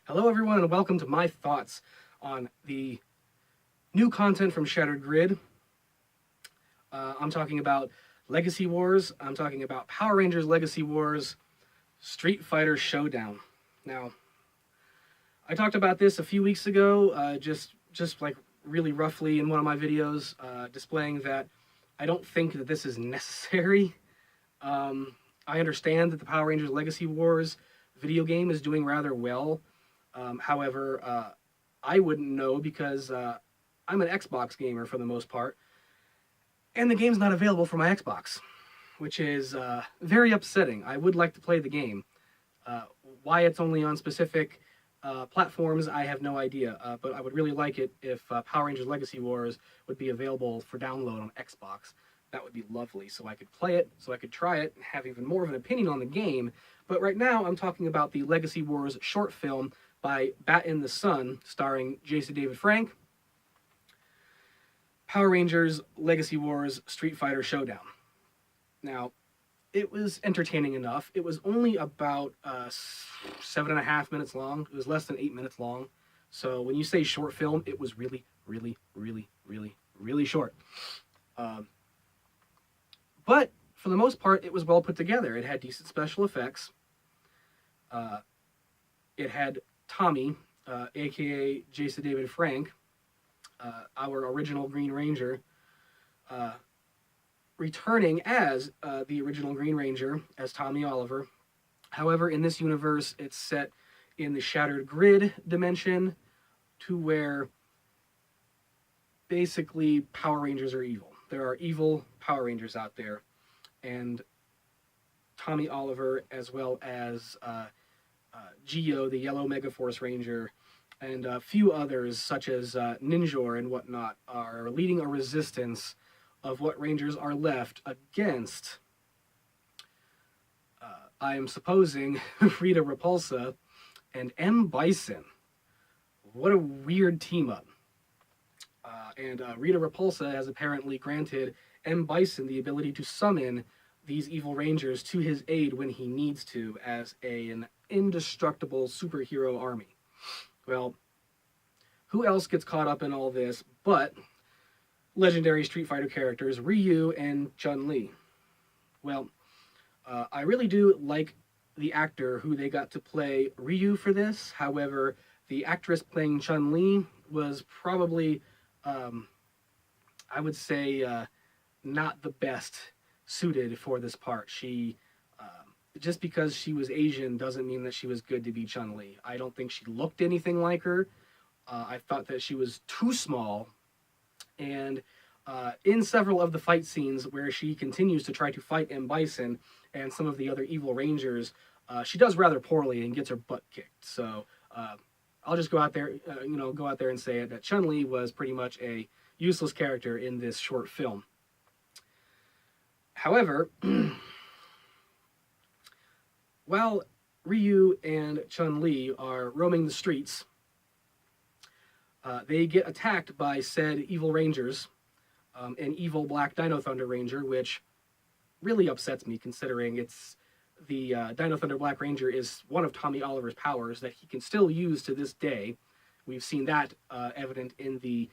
Hello everyone and welcome to my thoughts on the new content from Shattered Grid. I'm talking about Legacy Wars, I'm talking about Power Rangers Legacy Wars, Street Fighter Showdown. Now, I talked about this a few weeks ago, just like really roughly in one of my videos, displaying that I don't think that this is necessary. I understand that the Power Rangers Legacy Wars video game is doing rather well. However, I wouldn't know because I'm an Xbox gamer for the most part, and the game's not available for my Xbox, which is very upsetting. I would like to play the game. Why it's only on specific platforms, I have no idea, but I would really like it if Power Rangers Legacy Wars would be available for download on Xbox. That would be lovely, so I could play it, so I could try it, and have even more of an opinion on the game. But right now, I'm talking about the Legacy Wars short film by batinthesun, starring Jason David Frank, Power Rangers Legacy Wars Street Fighter Showdown. Now, it was entertaining enough. It was only about 7.5 minutes long. It was less than 8 minutes long. So when you say short film, it was really, really, really, really, really short. But for the most part, it was well put together. It had decent special effects. It had Tommy, aka Jason David Frank, our original Green Ranger, returning as the original Green Ranger, as Tommy Oliver. However, in this universe, it's set in the Shattered Grid dimension, to where basically Power Rangers are evil. There are evil Power Rangers out there, and Tommy Oliver, as well as Geo, the Yellow Megaforce Ranger, and a few others, such as Ninjor and whatnot, are leading a resistance of what Rangers are left against, I am supposing, Rita Repulsa and M. Bison. What a weird team-up. And Rita Repulsa has apparently granted M. Bison the ability to summon these evil Rangers to his aid when he needs to, as an indestructible superhero army. Well, who else gets caught up in all this but legendary Street Fighter characters Ryu and Chun-Li? Well, I really do like the actor who they got to play Ryu for this. However, the actress playing Chun-Li was probably, I would say, not the best suited for this part. She, just because she was Asian doesn't mean that she was good to be Chun-Li. I don't think she looked anything like her. I thought that she was too small, and in several of the fight scenes where she continues to try to fight M. Bison and some of the other evil Rangers, she does rather poorly and gets her butt kicked. So I'll just go out there, and say it, that Chun-Li was pretty much a useless character in this short film. However, while Ryu and Chun-Li are roaming the streets, they get attacked by said evil Rangers, an evil Black Dino Thunder Ranger, which really upsets me, considering it's the Dino Thunder Black Ranger is one of Tommy Oliver's powers that he can still use to this day. We've seen that evident in the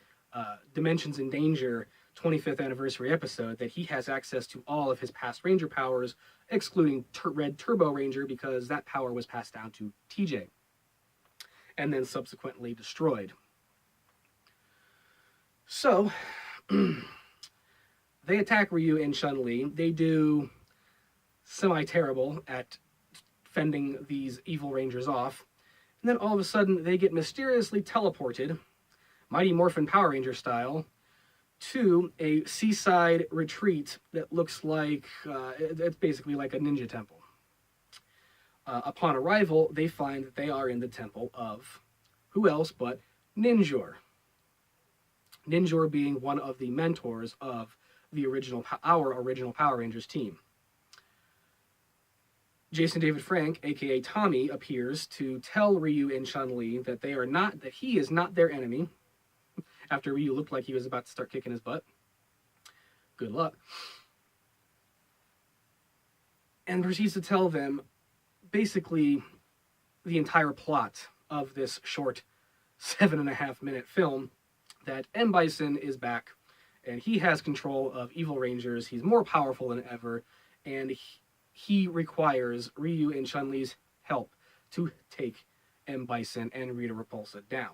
Dimensions in Danger 25th anniversary episode, that he has access to all of his past Ranger powers, excluding Red Turbo Ranger, because that power was passed down to TJ and then subsequently destroyed. So they attack Ryu and Chun-Li. They do semi-terrible at fending these evil Rangers off. And then all of a sudden, they get mysteriously teleported, Mighty Morphin Power Ranger style, to a seaside retreat that looks like, it's basically like a ninja temple. Upon arrival, they find that they are in the temple of who else but Ninjor. Ninjor being one of the mentors of the our original Power Rangers team. Jason David Frank, aka Tommy, appears to tell Ryu and Chun-Li that he is not their enemy, after Ryu looked like he was about to start kicking his butt. Good luck. And proceeds to tell them basically the entire plot of this short 7.5-minute film that M. Bison is back, and he has control of evil rangers. He's more powerful than ever, and he requires Ryu and Chun-Li's help to take M. Bison and Rita Repulsa down.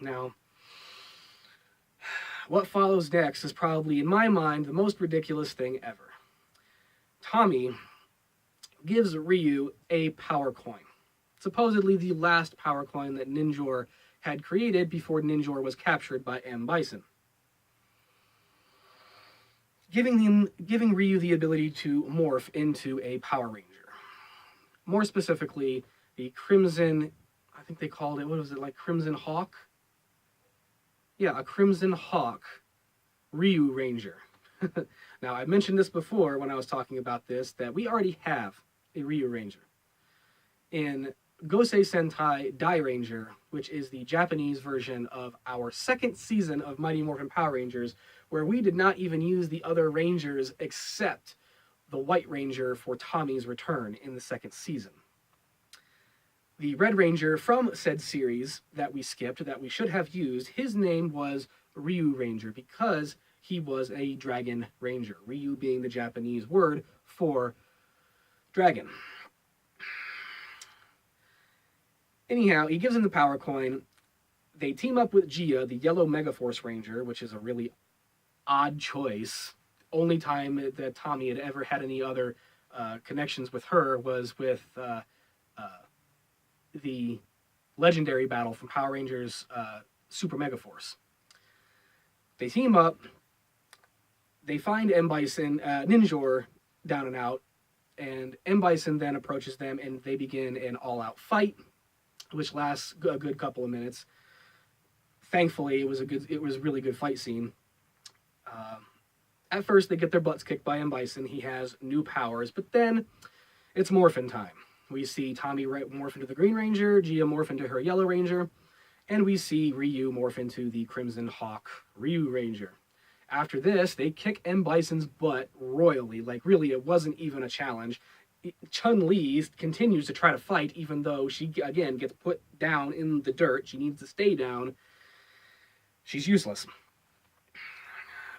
Now, what follows next is probably, in my mind, the most ridiculous thing ever. Tommy gives Ryu a power coin, supposedly the last power coin that Ninjor had created before Ninjor was captured by M. Bison, giving Ryu the ability to morph into a Power Ranger. More specifically, the Crimson, I think they called it, what was it, like Crimson Hawk? Yeah, a Crimson Hawk Ryu Ranger. Now, I mentioned this before when I was talking about this, that we already have a Ryu Ranger. In Gosei Sentai Dai Ranger, which is the Japanese version of our second season of Mighty Morphin Power Rangers, where we did not even use the other Rangers except the White Ranger for Tommy's return in the second season. The Red Ranger from said series that we skipped, that we should have used, his name was Ryu Ranger because he was a Dragon Ranger, Ryu being the Japanese word for dragon. Anyhow, he gives him the power coin. They team up with Gia, the Yellow Megaforce Ranger, which is a really odd choice. Only time that Tommy had ever had any other connections with her was with the legendary battle from Power Rangers Super Megaforce. They team up. They find M. Bison, Ninjor, down and out, and M. Bison then approaches them, and they begin an all-out fight, which lasts a good couple of minutes. Thankfully, it was a really good fight scene. At first, they get their butts kicked by M. Bison. He has new powers, but then it's morphin' time. We see Tommy morph into the Green Ranger, Gia morph into her Yellow Ranger, and we see Ryu morph into the Crimson Hawk Ryu Ranger. After this, they kick M. Bison's butt royally. Like, really, it wasn't even a challenge. Chun-Li continues to try to fight, even though she, again, gets put down in the dirt. She needs to stay down. She's useless.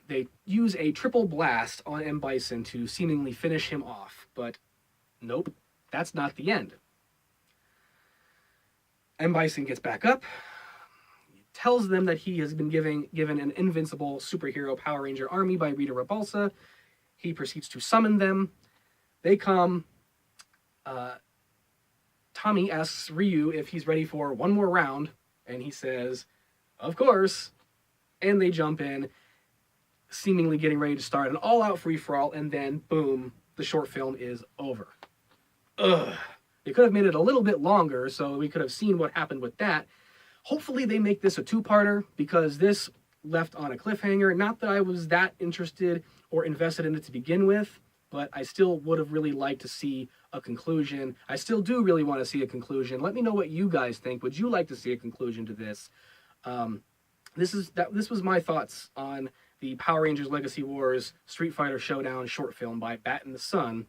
They use a triple blast on M. Bison to seemingly finish him off, but nope, that's not the end. M. Bison gets back up, tells them that he has been given an invincible superhero Power Ranger army by Rita Repulsa. He proceeds to summon them. They come. Tommy asks Ryu if he's ready for one more round, and he says, of course. And they jump in, seemingly getting ready to start an all-out free-for-all, and then, boom, the short film is over. Ugh. They could have made it a little bit longer, so we could have seen what happened with that. Hopefully they make this a two-parter, because this left on a cliffhanger. Not that I was that interested or invested in it to begin with, but I still would have really liked to see a conclusion. I still do really want to see a conclusion. Let me know what you guys think. Would you like to see a conclusion to this? This was my thoughts on the Power Rangers Legacy Wars Street Fighter Showdown short film by batinthesun.